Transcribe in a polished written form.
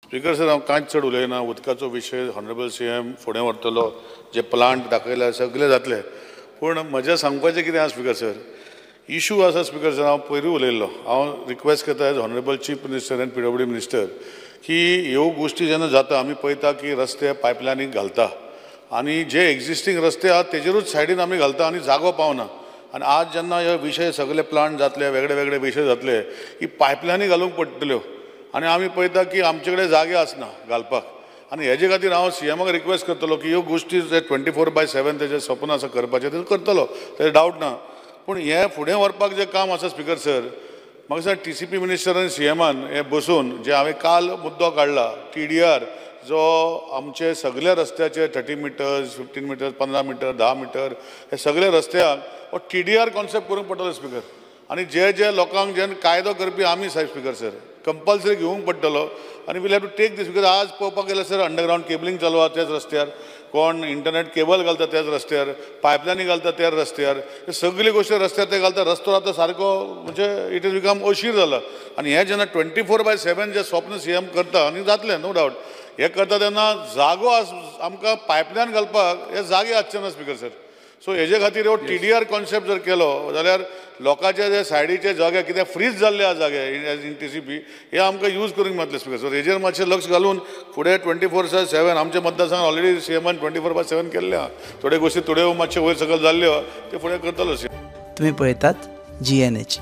Speaker sir, हांव कांयच चड उलयना. उदकाचो विशय हॉनरेबल सीएम फुडें व्हरतलो. जे प्लांट दाखयला सगळे जातले. पूण म्हजें सांगपाचें कितें आसा स्पीकर सर, इशू आसा स्पीकर सर. हांव पयरूय उलयल्लो. हांव रिक्वेस्ट करता as honourable chief minister and PWD minister की ह्यो गोश्टी जेन्ना जाता आमी पळयता की रस्ते पायपलायनीक घालता आनी जे एक्झिस्टींग रस्ते आहात तेजेरूच सायडीन आमी घालता आनी जागो पावना. आनी आज जेन्ना हे विशय सगळे प्लांट जातले, वेगळे वेगळे विशय जातले, ही पायपलायनी घालूंक पडटल्यो आनी आमी पळयता की आमचे कडेन जागे आसना घालपाक. आनी हेजे खातीर हांव सीएमाक रिक्वेस्ट करतलो की ह्यो गोश्टी जे 24/7 तेजें सपन आसा करपाचें तें करतलो, तेजें डावट ना. पूण हें फुडें व्हरपाक जें काम आसा स्पीकर सर, म्हाका दिसता TCP मिनिस्टर आनी सीएमान हे बसून जे हांवें काल मुद्दो काडला TDR, जो आमचे सगळे रस्त्याचे 30 मिटर्स, 15 मिटर्स, 15 मिटर, 10 मिटर हे सगळे रस्त्याक हो TDR कॉन्सेप्ट करूंक पडटलो स्पीकर. आनी जे जे लोकांक जे कायदो करपी आमी साहेब स्पीकर सर कंपल्सरी घेवंक पडटलो. आनी we'll have to take this. Because आज पळोवपाक गेल्यार सर अंडरग्रावंड केबलिंग चालू आसा त्याच रस्त्यार, कोण इंटरनेट केबल घालता त्याच रस्त्यार, पायपलायनी घालता त्याच रस्त्यार, हे सगळी गोश्टी रस्त्यार ते घालता. रस्तो आतां सारको म्हणजे इट इज बिकम अशीर जाला. आनी हे जेन्ना 24/7 जे स्वप्न सीएम करता आनी जातलें नो डावट, हे करता तेन्ना जागो आमकां पायपलायन घालपाक हे जागे आसचे ना स्पीकर सर. सो हेजे खातीर हो TDR कॉन्सेप्ट जर केलो जाल्यार लोकांचे जे सायडीचे जागे कितें फ्रीज जाल्ले आसा जागे इन TCP हे आमकां यूज करूंक मेळटले स्पीकर सर. हेजेर मातशें लक्ष घालून फुडें 24/7 आमच्या मतदारसंघात ऑलरेडी सीएमान 24/7 केल्ले आहा. थोड्यो गोश्टी थोड्यो मातशे वयर सकयल जाल्ल्यो ते फुडें करतलो सीएम. तुम्ही पळयतात GNH.